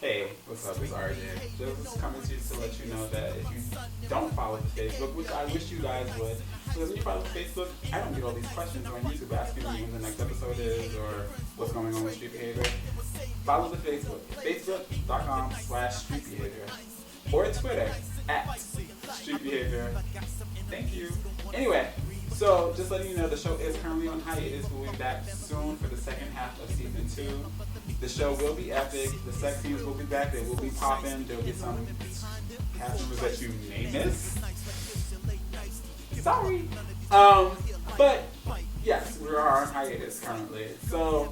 Hey, what's up? It's RJ. Just coming to you to let you know that if you don't follow the Facebook, which I wish you guys would, because when you follow the Facebook, I don't get all these questions on YouTube asking me when the next episode is or what's going on with street behavior. Follow the Facebook, facebook.com/street behavior, or Twitter @street behavior. Thank you. Anyway, so just letting you know, the show is currently on hiatus. We'll be back soon for the second half of season 2. The show will be epic. The sex scenes will be back. They will be popping. There will be some cast members that you may miss. Sorry. But yes, we are on hiatus currently. So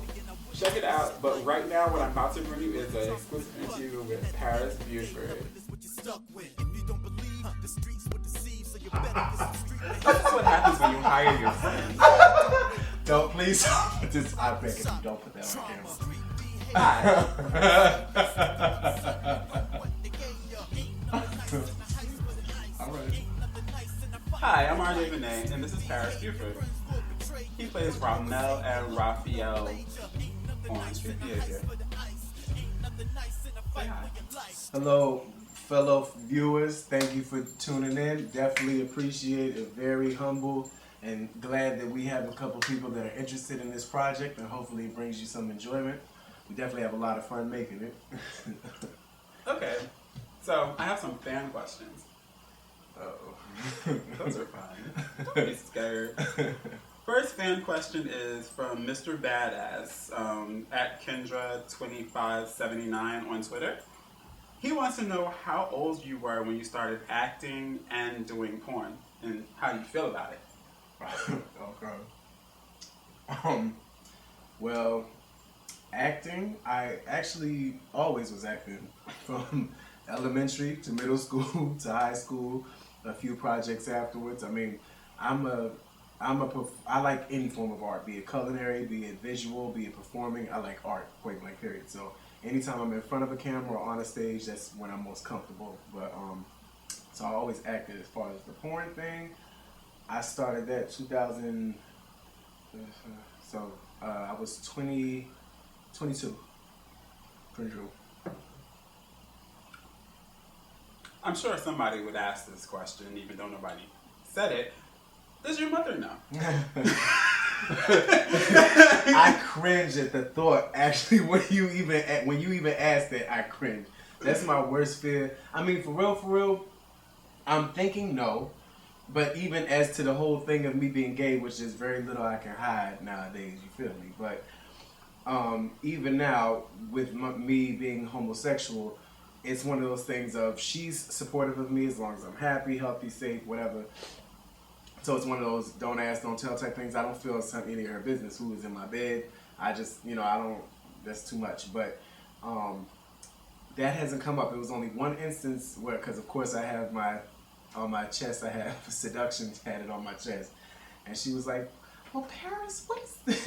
check it out. But right now, what I'm about to bring you is an exclusive interview with Paris Buford. That's what happens when you hire your friends. Don't please. Just, I beg if you don't put that on camera. Hi. All right. Hi, I'm RJ Benet, and this is Paris Buford. He plays Ramel and Raphael on Street Behavior. Say hi. Hello, fellow viewers. Thank you for tuning in. Definitely appreciate it. Very humble and glad that we have a couple people that are interested in this project, and hopefully it brings you some enjoyment. We definitely have a lot of fun making it. Okay, so I have some fan questions. Uh-oh. Those are fine. Don't be scared. First fan question is from Mr. Badass at Kendra2579 on Twitter. He wants to know how old you were when you started acting and doing porn, and how you feel about it. Okay. Well, acting, I actually always was acting from elementary to middle school to high school, a few projects afterwards. I mean, I like any form of art, be it culinary, be it visual, be it performing. I like art, point blank period. So anytime I'm in front of a camera or on a stage, that's when I'm most comfortable. But so I always acted. As far as the porn thing, I started that 2000. So I was 22. Pretty true. I'm sure somebody would ask this question, even though nobody said it. Does your mother know? I cringe at the thought. Actually, when you even asked that, I cringe. That's my worst fear. I mean, for real, I'm thinking no. But even as to the whole thing of me being gay, which is very little I can hide nowadays, you feel me? But even now, with me being homosexual, it's one of those things of she's supportive of me as long as I'm happy, healthy, safe, whatever. So it's one of those don't ask, don't tell type things. I don't feel it's any of her business who is in my bed. I just, I don't, that's too much. But that hasn't come up. It was only one instance where, because of course I have on my chest, I have seduction tatted on my chest. And she was like, well, Paris, what is this?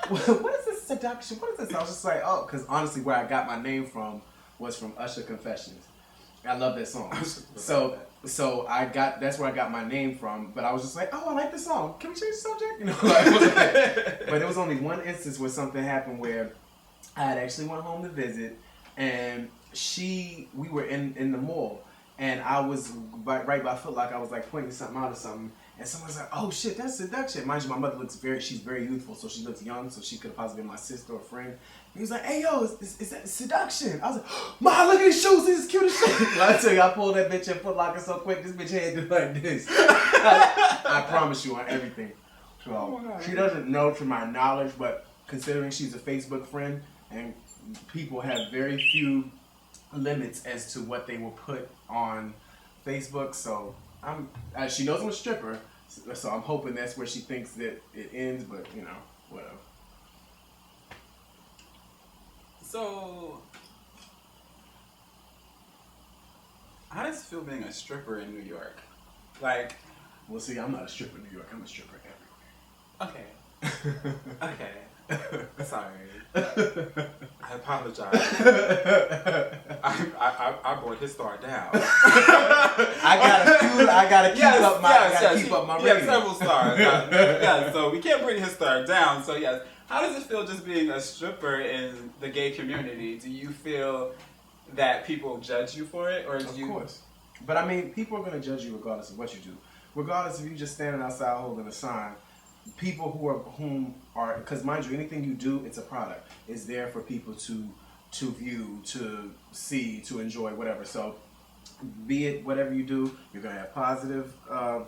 What is this seduction? What is this? I was just like, oh, because honestly, where I got my name from was from Usher Confessions. I love that song. So that's where I got my name from. But I was just like, oh, I like this song. Can we change the subject? But it was only one instance where something happened where I had actually went home to visit, and we were in the mall, and I was right by Foot Locker. I was like pointing something out or something, and someone's like, oh shit, that's seduction. Mind you, my mother she's very youthful, so she looks young, so she could have possibly been my sister or friend. He was like, hey yo, is that seduction? I was like, Ma, look at these shoes, these is cute as shit. I tell you, I pulled that bitch in Foot Locker so quick, this bitch had to do like this. I promise you on everything. So she doesn't know to my knowledge, but considering she's a Facebook friend and people have very few limits as to what they will put on Facebook, so she knows I'm a stripper, so I'm hoping that's where she thinks that it ends, but whatever. So, how does it feel being a stripper in New York? Like, well, see, I'm not a stripper in New York. I'm a stripper everywhere. Okay. Sorry. I apologize. I brought his star down. I gotta keep up my rating. Yeah, several stars. Yeah, so we can't bring his star down. So yes, How does it feel just being a stripper in the gay community? Do you feel that people judge you for it, or do you? Of course. But I mean, people are going to judge you regardless of what you do. Regardless if you just standing outside holding a sign, people whom are, because mind you, anything you do, it's a product. It's there for people to view, to see, to enjoy, whatever. So, be it whatever you do, you're going to have positive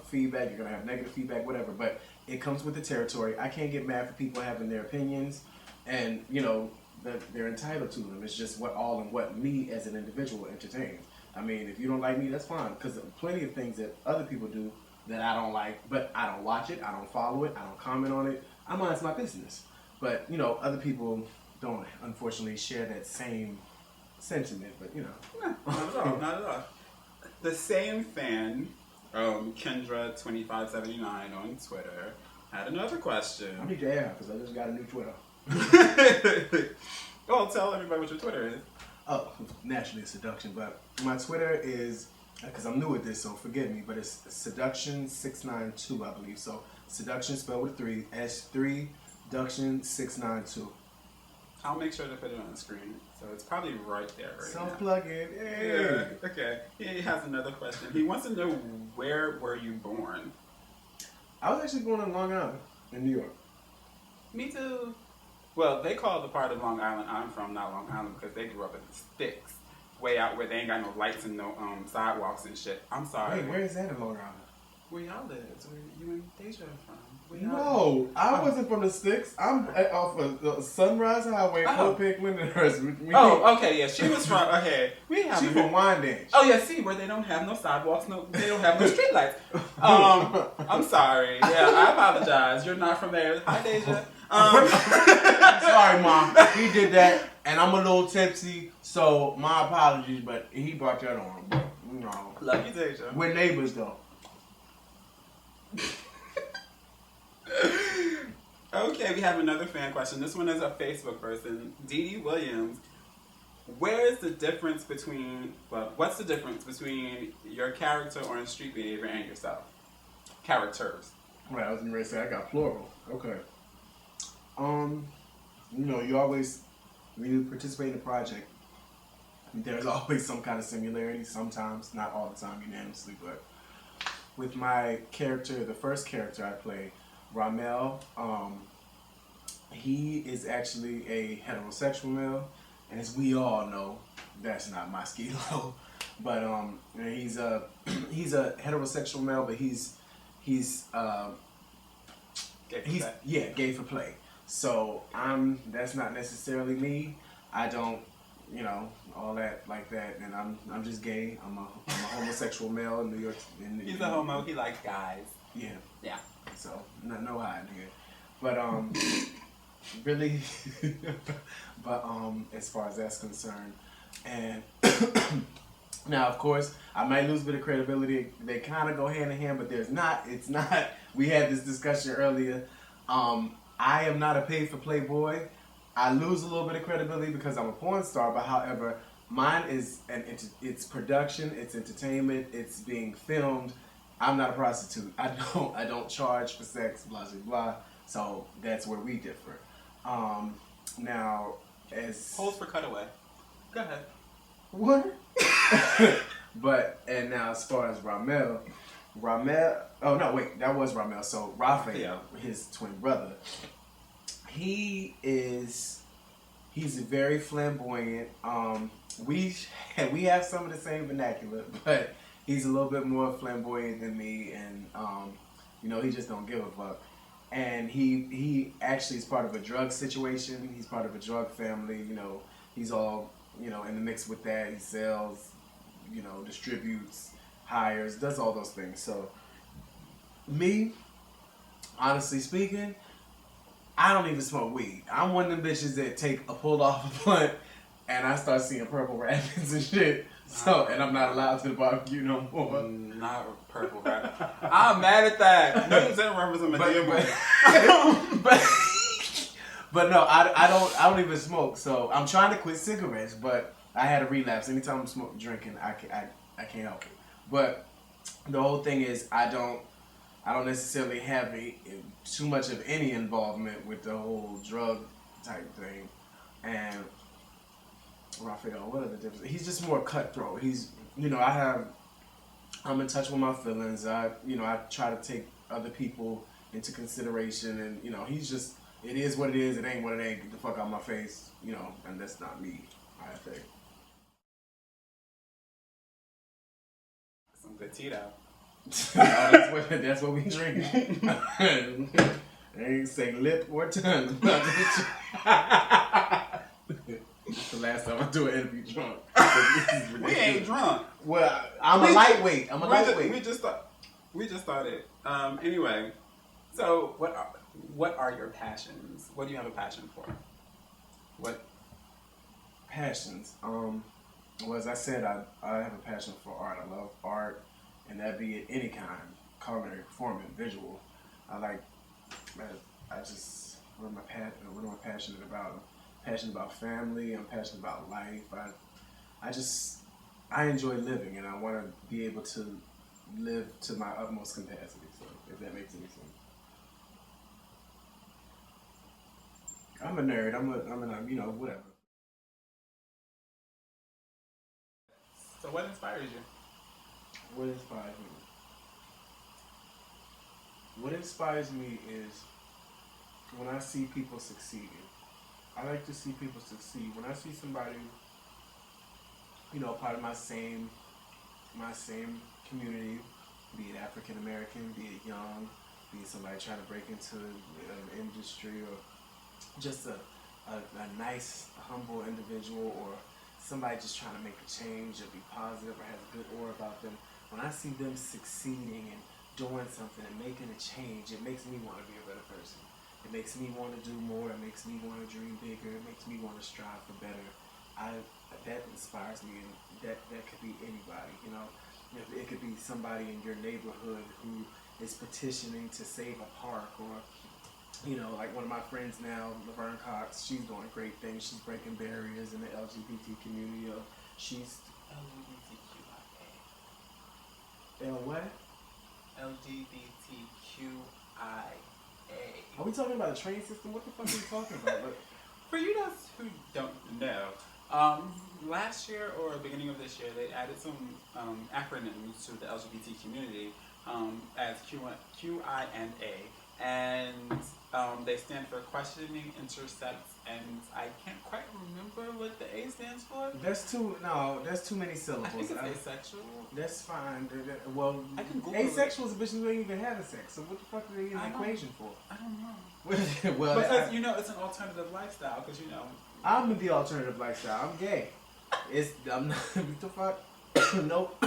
feedback, you're going to have negative feedback, whatever. But it comes with the territory. I can't get mad for people having their opinions, and you know that they're entitled to them. It's just what me as an individual entertains. I mean, if you don't like me, that's fine, because plenty of things that other people do that I don't like, but I don't watch it, I don't follow it, I don't comment on it. It's my business. But you know, other people don't unfortunately share that same sentiment. But you know, not at all, not at all. The same fan, Kendra2579 on Twitter, had another question. I need your app because I just got a new Twitter. Well, tell everybody what your Twitter is. Oh, naturally it's seduction, but my Twitter is, because I'm new at this, so forgive me, but it's seduction692, I believe. So seduction spelled with 3, S3, seduction692. I'll make sure to put it on the screen. So it's probably right there right so now. Plug in. Hey. Yeah, okay. He has another question. He wants to know, where were you born? I was actually born in Long Island, in New York. Me too. Well, they call the part of Long Island I'm from not Long Island because they grew up in the sticks. Way out where they ain't got no lights and no sidewalks and shit. I'm sorry. Wait, where is that in Long Island? Where y'all live? It's where you and Deja are from. No, I wasn't from the sticks. I'm off of the Sunrise Highway, Popick, Lindenhurst. Oh, okay, yeah. She was from, okay. She from Wyandanch. Oh, yeah, see, where they don't have no sidewalks, they don't have no streetlights. I'm sorry. Yeah, I apologize. You're not from there. Hi, Deja. Sorry, Mom. He did that, and I'm a little tipsy, so my apologies, but he brought that on. But, you know. Love you, Deja. We're neighbors, though. Okay, we have another fan question. This one is a Facebook person, Dee Dee Williams. What's the difference between your character or in street behavior and yourself? Characters. Right, I was going to say I got plural. Okay. You know, when you participate in a project, there's always some kind of similarity. Sometimes, not all the time, unanimously, but with my character, the first character I play, Ramel, he is actually a heterosexual male, and as we all know, that's not my skilo. But he's a heterosexual male, but he's gay for play. So that's not necessarily me. I don't, you know, all that like that, and I'm just gay. I'm a homosexual male in New York. He's a homo. He likes guys. Yeah. Yeah. So no hiding here, but really, but as far as that's concerned, and now of course I might lose a bit of credibility. They kind of go hand in hand, but it's not. We had this discussion earlier. I am not a paid-for-play boy. I lose a little bit of credibility because I'm a porn star, but however, mine is it's production, it's entertainment, it's being filmed. I'm not a prostitute. I don't charge for sex, blah blah blah. So that's where we differ. Now as Pose for cutaway. Go ahead. What? And now as far as Ramel, oh no, wait, that was Ramel. So Raphael, his twin brother, he's very flamboyant. We have some of the same vernacular, but he's a little bit more flamboyant than me, and you know, he just don't give a fuck. And he actually is part of a drug situation. He's part of a drug family. You know, he's all, you know, in the mix with that. He sells, you know, distributes, hires, does all those things. So me, honestly speaking, I don't even smoke weed. I'm one of them bitches that take a pull off a blunt and I start seeing purple rabbits and shit. So, and I'm not allowed to the barbecue no more. Not purple rabbit. I'm mad at that. No, that represents my DNA. But no, I don't even smoke. So I'm trying to quit cigarettes, but I had a relapse. Anytime I'm drinking, I can't help it. But the whole thing is I I don't necessarily have too much of any involvement with the whole drug type thing. And Raphael, what are the differences? He's just more cutthroat. He's, I'm in touch with my feelings. I try to take other people into consideration, and he's just, it is what it is. It ain't what it ain't. Get the fuck out of my face, and that's not me, I think. Some good tea though. That's what we drinking. They ain't say lip or tongue. It's the last time I do an interview drunk. We ain't drunk. Well, I'm a lightweight. We just started. Anyway, so what are your passions? What do you have a passion for? What passions? Well, as I said, I have a passion for art. I love art, and that be it any kind, culinary, performing, visual. I like. I just what am I passionate about? I'm passionate about family. I'm passionate about life. I enjoy living, and I want to be able to live to my utmost capacity. So, if that makes any sense. I'm a nerd. I'm whatever. So what inspires you? What inspires me? What inspires me is when I see people succeeding. I like to see people succeed. When I see somebody, part of my same community, be it African American, be it young, be it somebody trying to break into an industry, or just a nice, humble individual, or somebody just trying to make a change or be positive or have a good aura about them. When I see them succeeding and doing something and making a change, it makes me want to be a better person. It makes me want to do more. It makes me want to dream bigger. It makes me want to strive for better. That inspires me, and that could be anybody. It could be somebody in your neighborhood who is petitioning to save a park, or like one of my friends now, Laverne Cox. She's doing great things. She's breaking barriers in the LGBT community. She's LGBTQIA. What? LGBTQIA. Are we talking about a train system? What the fuck are we talking about? For you guys who don't know, last year or beginning of this year, they added some acronyms to the LGBT community as QINA, and they stand for questioning, intersects, and I can't quite remember what the A stands for. That's too many syllables. I think it's asexual. That's fine. Well, I can Google asexual is a bitch who ain't even having sex. So what the fuck are they in the equation for? I don't know. Well, because it's an alternative lifestyle. Because I'm in the alternative lifestyle. I'm gay. I'm not. What the fuck? Nope.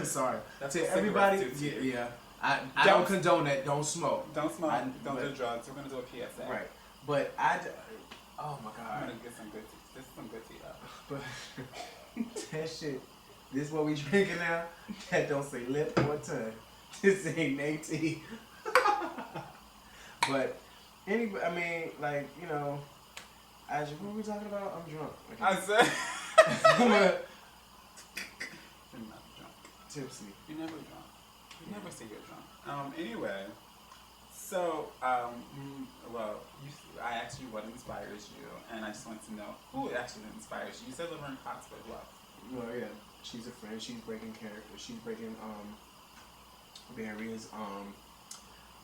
Sorry. That's to everybody. Yeah. I don't condone that. Don't smoke. Don't smoke. Don't do drugs. We're gonna do a PSA. Right. But oh my god. I'm gonna get some good tea. This is some good tea though. But that shit. This what we drinking now? That don't say lip or tongue. This ain't AT. But anyway, I mean, like, what were we talking about? I'm drunk. I said I'm you're not drunk. Tipsy. You're never drunk. You never say you're drunk. Anyway, so I asked you what inspires you, and I just want to know who actually inspires you. You said Laverne Cox, but what? Well, yeah, she's a friend. She's breaking character. She's breaking barriers.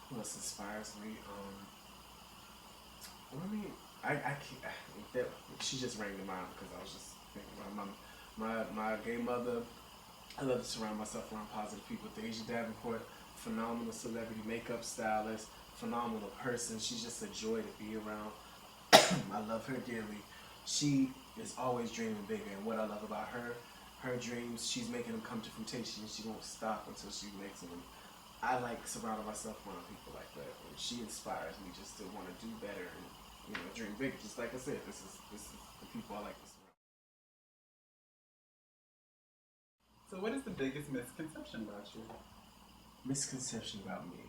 Who else inspires me? I can't. She just rang to mind because I was just thinking about my gay mother. I love to surround myself around positive people. Deja Davenport, phenomenal celebrity makeup stylist, phenomenal person. She's just a joy to be around. I love her dearly. She is always dreaming bigger, and what I love about her dreams, she's making them come to fruition. She won't stop until she makes them. I like surrounding myself around people like that, and she inspires me just to want to do better and dream big. Just like I said, this is the people I like to surround. So, what is the biggest misconception about you? Misconception about me.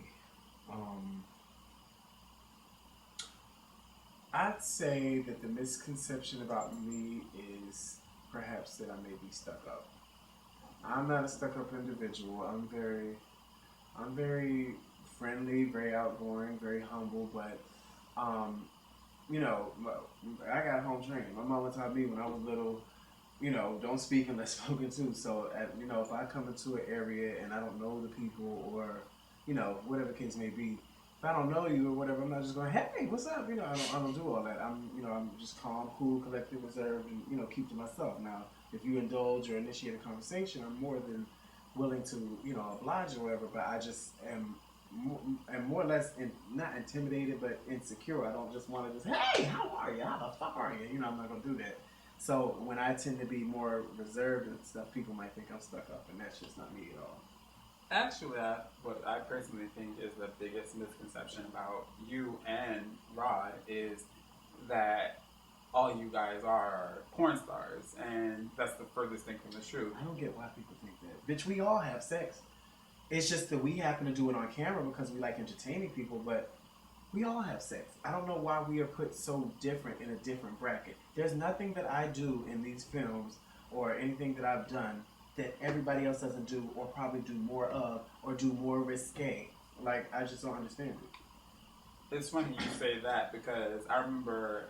I'd say that the misconception about me is perhaps that I may be stuck up. I'm not a stuck up individual. I'm very I'm very friendly, very outgoing, very humble, but um, you know, I got home training. My mama taught me when I was little, don't speak unless spoken to. So, if I come into an area and I don't know the people or, whatever the case may be, if I don't know you or whatever, I'm not just going, hey, what's up? I don't do all that. I'm just calm, cool, collected, reserved, and, keep to myself. Now, if you indulge or initiate a conversation, I'm more than willing to, oblige or whatever, but I just am more or less not intimidated, but insecure. I don't just want to just, hey, how are you? How the fuck are you? I'm not going to do that. So when I tend to be more reserved and stuff, people might think I'm stuck up, and that's just not me at all. Actually, what I personally think is the biggest misconception about you and Rod is that all you guys are porn stars, and that's the furthest thing from the truth. I don't get why people think that. Bitch, we all have sex. It's just that we happen to do it on camera because we like entertaining people, but we all have sex. I don't know why we are put so different in a different bracket. There's nothing that I do in these films or anything that I've done that everybody else doesn't do or probably do more of or do more risque. Like, I just don't understand it. It's funny you say that because I remember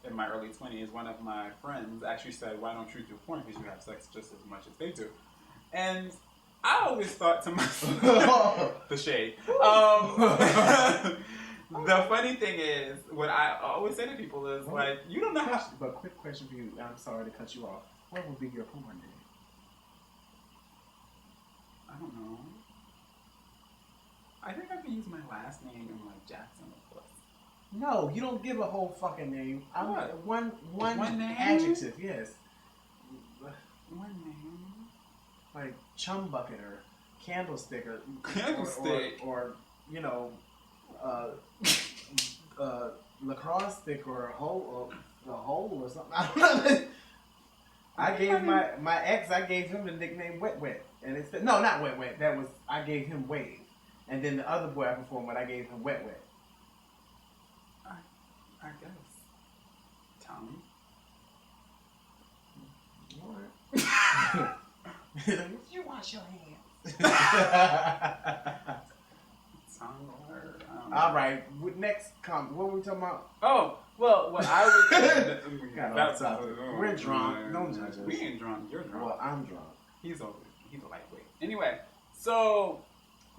in my early 20s, one of my friends actually said, why don't you do porn? Because you have sex just as much as they do. And I always thought to myself, the shade. The funny thing is, what I always say to people is, like, you don't know how... But quick question for you, I'm sorry to cut you off. What would be your porn name? I don't know. I think I can use my last name and like Jackson, of course. No, you don't give a whole fucking name. What? One name? adjective, yes. One name? Like chum bucket or candlestick or Candlestick. or lacrosse stick or a hole or something. I don't know. I gave my ex. I gave him the nickname Wet Wet, and it's no, not Wet Wet. That was I gave him Wave, and then the other boy I performed with, I gave him Wet Wet. I guess. Tommy. What? You wash your hands. Tongue or all right. Next comment. What were we talking about? Oh, well, what I was. We're drunk. Don't judge us. We ain't drunk. You're drunk. Well, I'm drunk. He's a lightweight. Anyway, so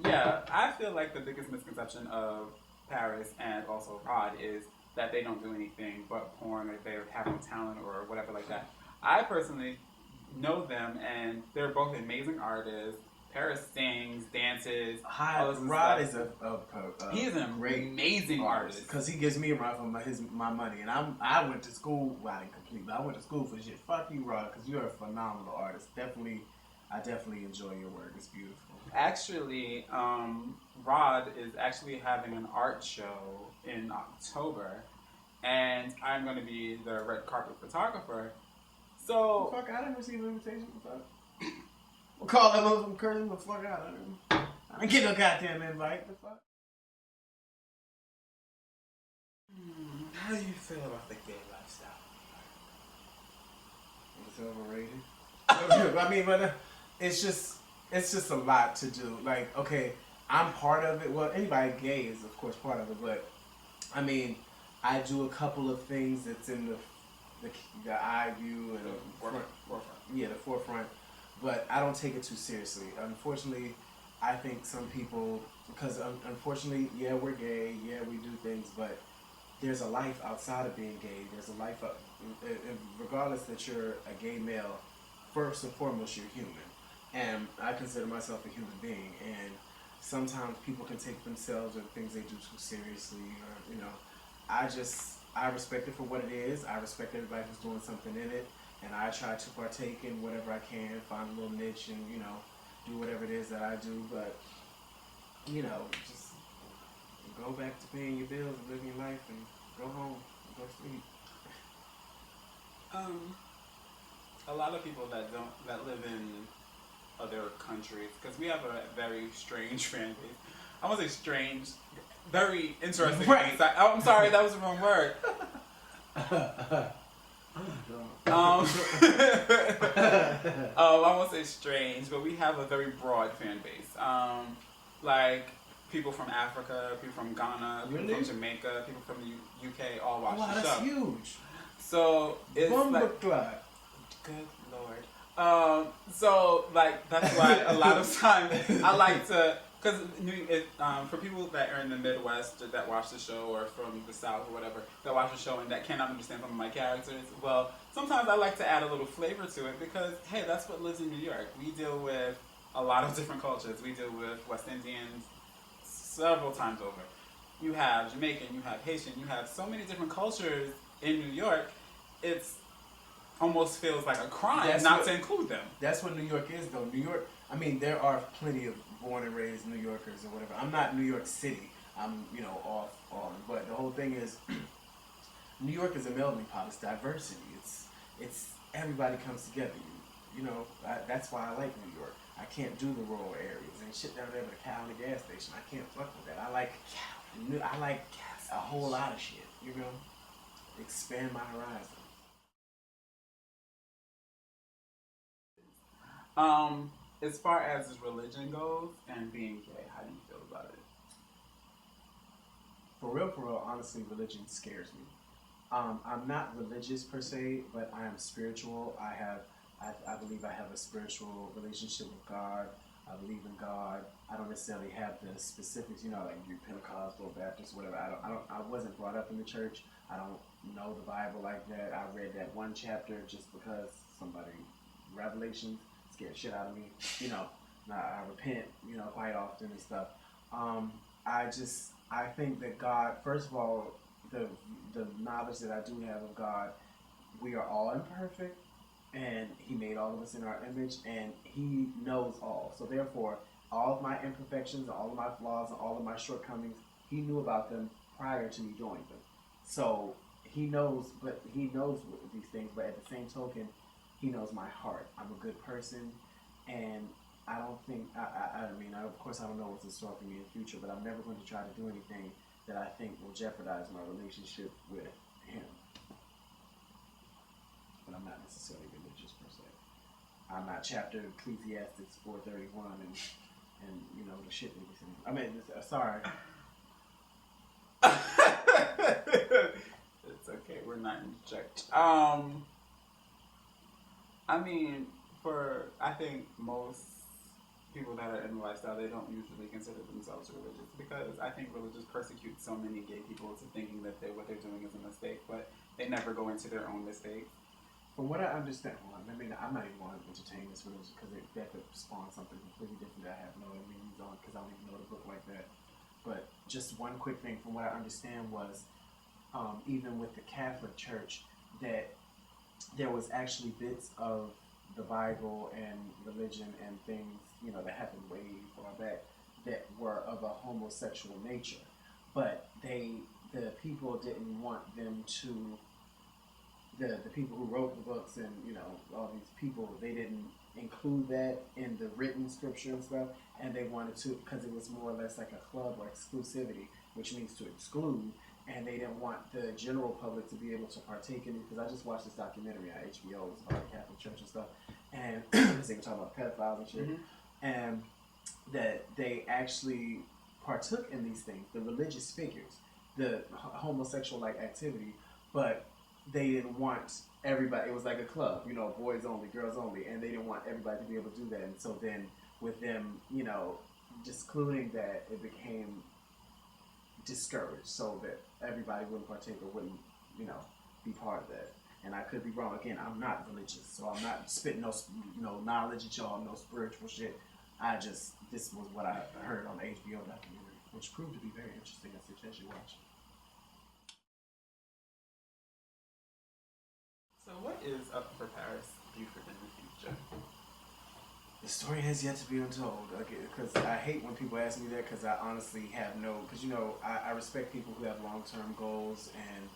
yeah, I feel like the biggest misconception of Paris and also Rod is that they don't do anything but porn, or they have no talent or whatever like that. I personally know them, and they're both amazing artists. Paris sings, dances. Rod is he's an amazing artist because he gives me a run for my money, and I went to school. Well, I didn't complete, but I went to school for shit. Fuck you, Rod, because you're a phenomenal artist. I definitely enjoy your work. It's beautiful. Actually, Rod is actually having an art show in October, and I'm going to be the red carpet photographer. So, fuck, I didn't receive an invitation. Fuck. We'll call that motherfucker Curtis the fuck out. I didn't get no goddamn invite. The fuck. How do you feel about the gay lifestyle? It's overrated. I mean, but it's just a lot to do. Like, okay, I'm part of it. Well, anybody gay is of course part of it, but I mean, I do a couple of things that's in the eye view and forefront. Yeah, the forefront. But I don't take it too seriously. Unfortunately, I think some people, because unfortunately, yeah, we're gay, yeah, we do things, but there's a life outside of being gay. There's a life, regardless that you're a gay male, first and foremost, you're human. And I consider myself a human being. And sometimes people can take themselves or things they do too seriously. Or, I respect it for what it is. I respect everybody who's doing something in it. And I try to partake in whatever I can, find a little niche and, do whatever it is that I do. But, just go back to paying your bills and living your life and go home and go sleep. A lot of people that live in other countries, because we have a very strange fan base. I won't say strange, very interesting. Right. I'm sorry, that was the wrong word. I won't say strange, but we have a very broad fan base. like people from Africa, people from Ghana, people Really? from Jamaica, people from the UK all watch Wow, the that's show. huge. So it's like, Clot. good lord. So like that's why a lot of times I like to, because for people that are in the Midwest that watch the show, or from the South or whatever that watch the show and that cannot understand some of my characters, well, sometimes I like to add a little flavor to it because hey, that's what lives in New York. We deal with a lot of different cultures. We deal with West Indians several times over. You have Jamaican, you have Haitian, you have so many different cultures in New York. It's almost feels like a crime not to include them. That's what New York is, though. New York, I mean, there are plenty of born and raised New Yorkers or whatever. I'm not New York City. I'm, off on. But the whole thing is, New York is a melting pot. It's diversity. It's everybody comes together. That's why I like New York. I can't do the rural areas and shit down there with a cow and a gas station. I can't fuck with that. I like a whole lot of shit. Expand my horizon. As far as religion goes and being gay, how do you feel about it? For real, honestly, religion scares me. I'm not religious per se, but I am spiritual. I believe I have a spiritual relationship with God. I believe in God. I don't necessarily have the specifics, like you're Pentecostal, Baptist, whatever. I wasn't brought up in the church. I don't know the Bible like that. I read that one chapter just because Revelations scared shit out of me. I repent, quite often and stuff. I think that God, first of all, the knowledge that I do have of God, we are all imperfect, and He made all of us in our image, and He knows all. So therefore, all of my imperfections, all of my flaws, and all of my shortcomings, He knew about them prior to me doing them. So He knows these things, but at the same token, He knows my heart. I'm a good person, and I don't think, of course I don't know what's in store for me in the future, but I'm never going to try to do anything that I think will jeopardize my relationship with Him. But I'm not necessarily religious per se. I'm not chapter Ecclesiastes 4:31 and the shit that he's saying. I mean, sorry. It's okay, we're not in church. I think most people that are in the lifestyle, they don't usually consider themselves religious because I think religious persecutes so many gay people to thinking that what they're doing is a mistake, but they never go into their own mistakes. From what I understand, I'm not even going to entertain this religion because that could spawn something completely different that I have no meanings on because I don't even know the book like that. But just one quick thing, from what I understand was, even with the Catholic Church, that there was actually bits of the Bible and religion and things, that happened way far back that were of a homosexual nature. But the people didn't want them to, the people who wrote the books and, all these people, they didn't include that in the written scripture and stuff, and they wanted to, because it was more or less like a club or exclusivity, which means to exclude, and they didn't want the general public to be able to partake in it, because I just watched this documentary on HBO, it was about the Catholic Church and stuff, and they were talking about pedophiles and shit, and that they actually partook in these things, the religious figures, the homosexual activity, but they didn't want everybody, it was like a club, boys only, girls only, and they didn't want everybody to be able to do that. And so then with them, discluding that, it became discouraged so that everybody wouldn't partake or wouldn't, be part of that. And I could be wrong. Again, I'm not religious, so I'm not spitting no knowledge at y'all, no spiritual shit. This was what I heard on the HBO documentary, which proved to be very interesting. I suggest you watch it. So what is up for Paris Buford in the future? The story has yet to be untold. Because I hate when people ask me that, because I honestly have because I respect people who have long-term goals and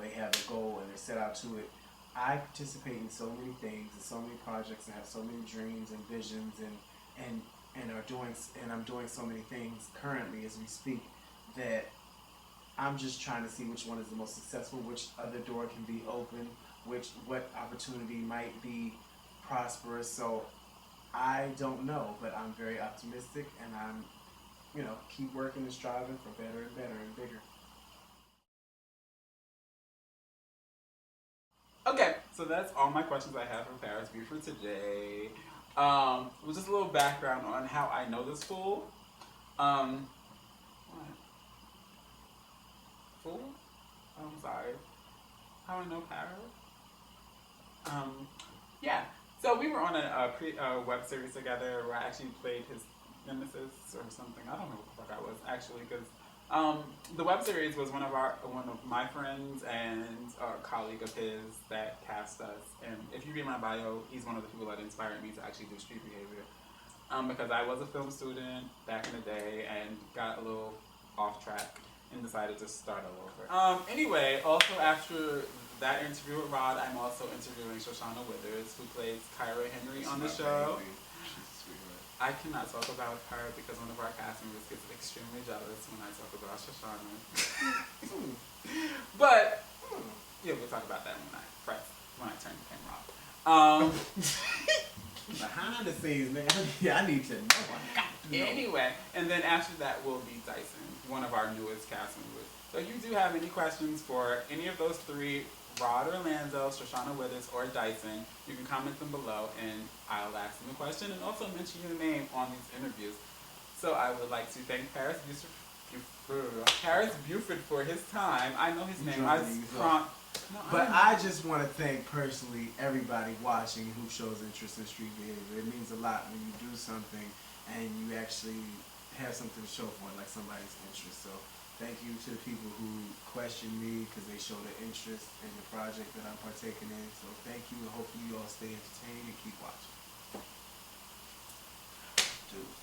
they have a goal and they're set out to it. I participate in so many things and so many projects and have so many dreams and visions and I'm doing so many things currently as we speak that I'm just trying to see which one is the most successful, which other door can be open, what opportunity might be prosperous. So I don't know, but I'm very optimistic, and keep working and striving for better and better and bigger. Okay, so that's all my questions I have for Paris Buford today. With just a little background on how I know this fool. What? Fool? I'm sorry. How I know Paris? Yeah. So we were on a web series together where I actually played his nemesis or something. I don't know what the fuck I was actually, because the web series was one of my friends and a colleague of his that cast us. And if you read my bio, he's one of the people that inspired me to actually do street behavior. Because I was a film student back in the day and got a little off track and decided to start all over. Anyway, also after that interview with Rod, I'm also interviewing Shoshana Withers, who plays Kyra Henry on the show. She's a sweetheart. I cannot talk about her because one of our cast members gets extremely jealous when I talk about Shoshana. But yeah, we'll talk about that when I turn the camera off. Behind the scenes, man. Yeah, I need to know. I got to know. Anyway, and then after that will be Dyson, one of our newest cast members. So if you do have any questions for any of those three, Rod Orlando, Shoshana Withers, or Dyson, you can comment them below and I'll ask them a question and also mention your name on these interviews. So I would like to thank Paris Buford for his time. I know his name. But I just want to thank personally everybody watching who shows interest in street behavior. It means a lot when you do something and you actually have something to show for it, like somebody's interest. So thank you to the people who question me because they show the interest in the project that I'm partaking in. So thank you, and hopefully you all stay entertained and keep watching. Dude.